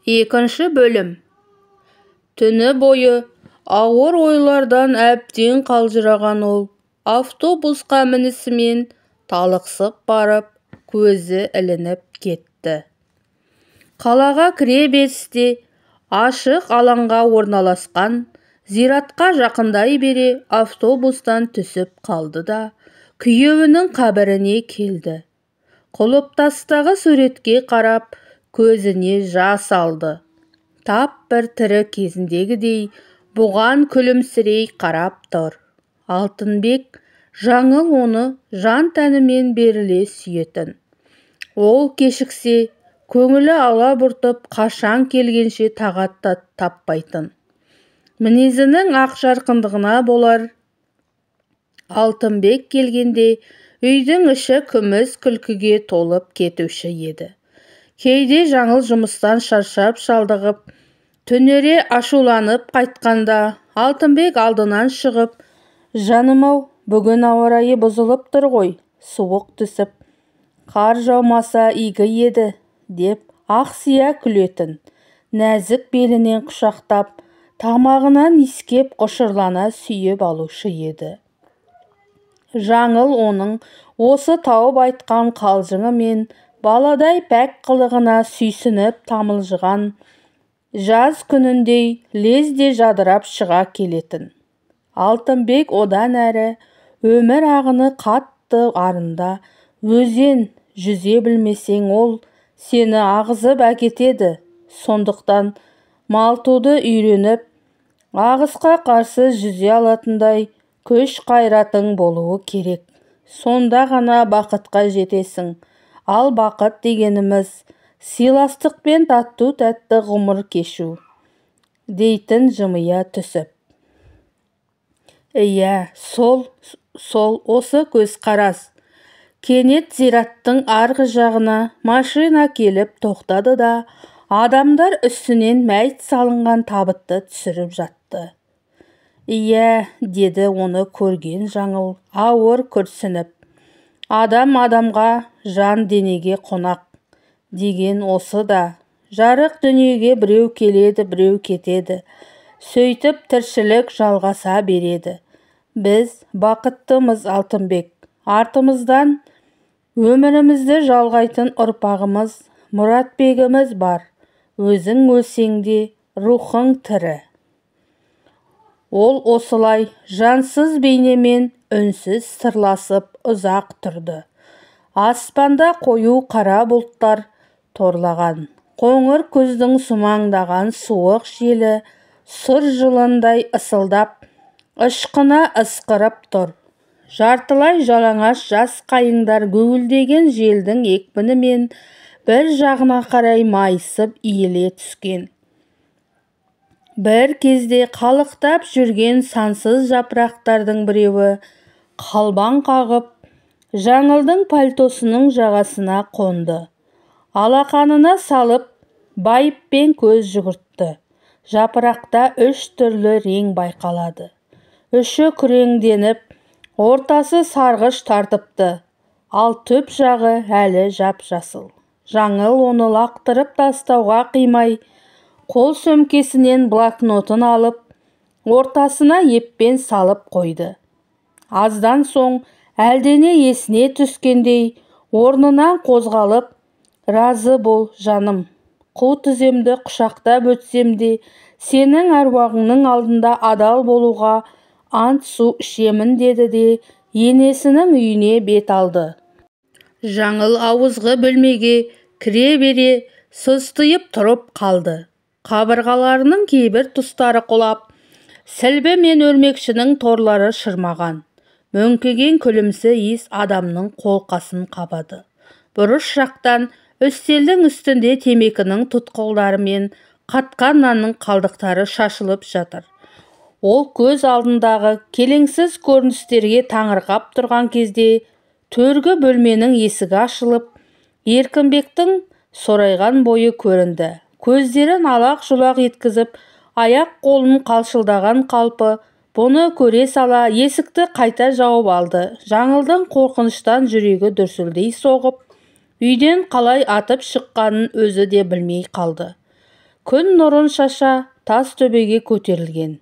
Екінші бөлім. Түні бойы ауыр ойлардан әбден қалжыраған ол автобусқа мінісімен талықсып барып, көзі ілініп кетті. Қалаға кіре берісте ашық алаңға орналасқан зиратқа жақындай бере автобустан түсіп қалды да күйеуінің қабіріне келді. Құлыптастағы суретке қарап, көзіне жас алды. Тап бір тірі кезіндегідей бұған күлімсірей қарап тұр. Алтынбек Жаңыл оны жан тәнімен беріле сүйетін. Ол кешіксе, көңілі алабұртып қашан келгенше тағат таппайтын. Мінезінің ақ жарқындығына болар. Алтынбек келгенде үйдің іші күміс күлкіге толып кетуші еді. Кейде Жаңыл жұмыстан шаршап шалдығып, түнере ашуланып қайтқанда, Алтынбек алдынан шығып, «Жаным-ау, бүгін ауа райы бұзылып тұр ғой, суық түсіп, қар жаумаса игі еді», деп ақсия күлетін. Нәзік белінен құшақтап, тамағынан иіскеп құшырлана сүйіп алушы еді. Жаңыл оның осы тауып айтқан қалжыңы мен баладай пәк қылығына сүйсініп тамылжыған, жаз күніндей лезде жадырап шыға келетін. Алтынбек одан әрі өмір ағыны қатты арында, өзен жүзе білмесең ол сені ағызып әкетеді. Сондықтан малтуды үйреніп, ағысқа қарсы жүзе алатындай күш қайратың болуы керек. Сонда ғана бақытқа жетесің. Ал бақыт дегеніміз сыйластықпен тату-тәтті ғұмыр кешу, дейтін жымия түсіп. Иә, сол осы көзқарас. Кенет зираттың арғы жағына машина келіп тоқтады да, адамдар үстінен мәйіт салынған табытты түсіріп жатты. Иә, деді оны көрген Жаңыл ауыр күрсініп. Адам адамға, жан денеге қонақ деген осы да. Жарық дүниеге біреу келеді, біреу кетеді. Сөйтіп тіршілік жалғаса береді. Біз бақыттымыз, Алтынбек. Артымыздан өмірімізді жалғайтын ұрпағымыз, Мұратбегіміз бар. Өзің өлсең де рухың тірі. Ол осылай жансыз бейнемен үнсіз сырласып ұзақ тұрды. Аспанда қою қара бұлттар торлаған. Қоңыр күздің сумаңдаған суық желі сұр жыландай ысылдап, ышқына ысқырып тұр. Жартылай жалаңаш жас қайыңдар гуілдеген желдің екпінімен бір жағына қарай майысып иіле түскен. Бір кезде қалықтап жүрген сансыз жапырақтардың біреуі қалбаң қағып, Жаңылдың пальтосының жағасына қонды. Алақанына салып, байыппен көз жүгіртті. Жапырақта 3 түрлі рең байқалады. Үші күреңденіп, ортасы сарғыш тартыпты, ал түп жағы әлі жап-жасыл. Жаңыл оны лақтырып тастауға қимай, қол сөмкесінен блокнотын алып, ортасына еппен салып қойды. Аздан соң әлдене есіне түскендей, орнынан қозғалып, «Разы бол, жаным, қу тіземді құшақтап өтсем де, сенің әруағыңның алдында адал болуға ант су ішемін», деді де енесінің үйіне бет алды. Жаңыл ауызғы бөлмеге кіре бере состиып тұрып қалды. Қабырғаларының кейбір тұстары құлап, сілбі мен өрмекшінің торлары шырмаған. Мөңкіген күлімсі иіс адамның қолқасын қабады. Бұрыш жақтан үстелдің үстінде темекінің тұтқылдары мен қатқан нанның қалдықтары шашылып жатыр. Ол көз алдындағы келеңсіз көріністерге таңырқап тұрған кезде төргі бөлменің есігі ашылып, Еркінбектің сорайған бойы көрінді. Көздерін алақ-жұлақ еткізіп, аяқ-қолын қалшылдаған қалпы, бұны көре сала есікті қайта жауып алды. Жаңылдың қорқыныштан жүрегі дүрсілдей соғып, үйден қалай атып шыққанын өзі де білмей қалды. Күн нұрын шаша тас төбеге көтерілген.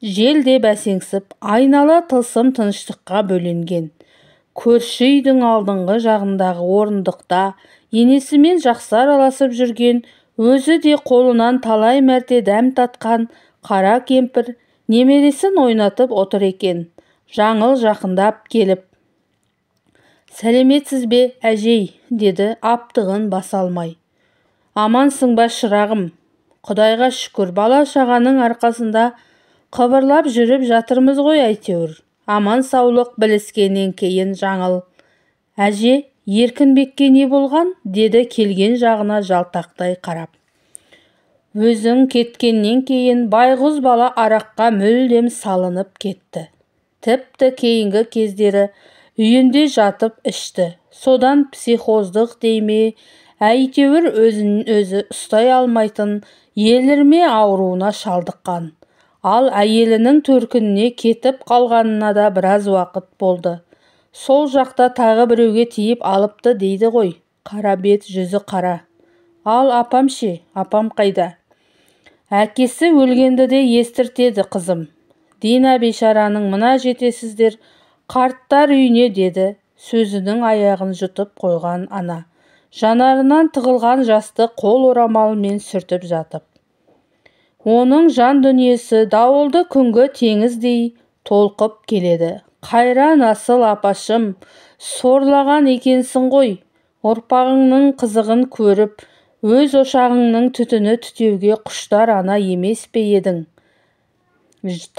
Жел де бәсеңсіп, айнала тылсым тыныштыққа бөленген. Көрші үйдің алдыңғы жағындағы орындықта енесімен жақсы араласып жүрген, өзі де қолынан талай мәрте дәм татқан қара кемпір немересін ойнатып отыр екен. Жаңыл жақындап келіп: «Сәлеметсіз бе, әжей?» деді аптығын баса алмай. «Амансың ба, шырағым? Құдайға шүкір, бала-шағаның арқасында қыбырлап жүріп жатырмыз ғой әйтеуір». Аман саулық біліскеннен кейін Жаңыл: «Әже, Еркінбекке не болған?» деді келген жағына жалтақтай қарап. Өзің кеткеннен кейін байғұс бала араққа мүлдем салынып кетті. Тіпті кейінгі кездері үйінде жатып ішті. Содан психоздық дейме, әйтеуір өзін-өзі ұстай алмайтын елірме ауруына шалдыққан. Ал әйелінің төркініне кетіп қалғанына да біраз уақыт болды. Сол жақта тағы біреуге тиіп алыпты дейді ғой. Қара бет, жүзі қара. Ал апам ше, апам қайда? Әкесі өлгенді де естіртеді қызым. Дина бейшараның мына жетесіздер қарттар үйіне, деді сөзінің аяғын жұтып қойған ана, жанарынан тығылған жасты қол орамалымен сүртіп жатып. Оның жан дүниесі дауылды күнгі теңіздей толқып келеді. Қайран асыл апашым, сорлаған екенсің ғой. Ұрпағыңның қызығын көріп, өз ошағыңның түтіні түтеуге құштар ана емес пе едің?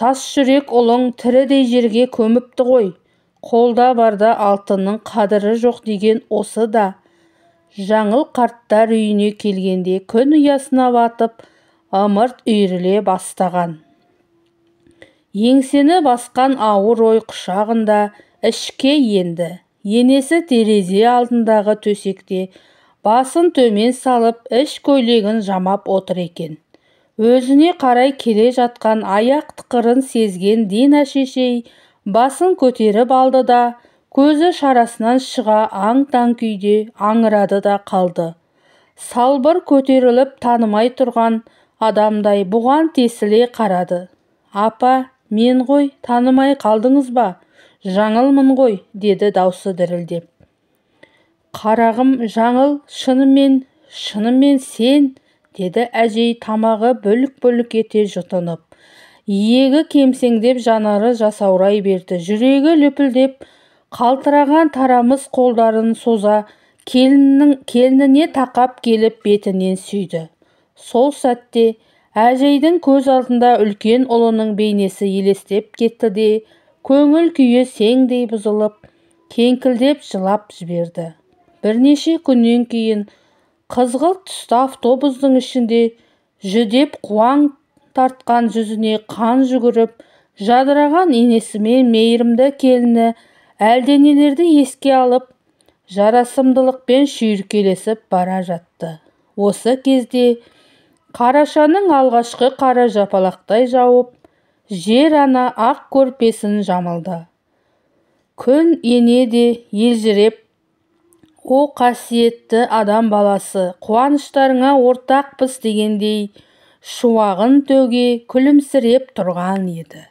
Тас жүрек ұлың тірідей жерге көміпті ғой. Қолда барда алтынның қадірі жоқ деген осы да. Жаңыл қарттар үйіне келгенде күн ұясына батып, ымырт үйіріле бастаған. Еңсені басқан ауыр ой құшағында ішке енді. Енесі терезе алдындағы төсекте басын төмен салып, іш көйлегін жамап отыр екен. Өзіне қарай келе жатқан аяқ тықырын сезген Дина шешей басын көтеріп алды да, көзі шарасынан шыға аң-таң күйде аңырады да қалды. Салбыр көтеріліп танымай тұрған адамдай бұған тесіле қарады. «Апа, мен ғой, танымай қалдыңыз ба? Жаңылмын ғой», деді даусы дірілдеп. «Қарағым Жаңыл, шынымен сен?» деді әжей тамағы бүлік-бүлік ете жұтынып. Иегі кемсеңдеп, жанары жасаурай берді. Жүрегі лүпілдеп, қалтыраған тарамыс қолдарын соза келініне тақап келіп бетінен сүйді. Сол сәтте әжейдің көз алдында үлкен ұлының бейнесі елестеп кетті де, көңіл күйі сеңдей бұзылып, кеңкілдеп жылап жіберді. Бірнеше күннен кейін қызғылт түсті автобустың ішінде жүдеп қуаң тартқан жүзіне қан жүгіріп, жадыраған енесі мен мейірімді келіні әлденелерді еске алып, жарасымдылықпен шүйіркелесіп бара жатты. Осы кезде қарашаның алғашқы қара жапалақтай жауып, жер ана ақ көрпесін жамылды. Күн ене де елжіреп, «О қасиетті адам баласы, қуаныштарыңа ортақпыз» дегендей шуағын төге күлімсіреп тұрған еді.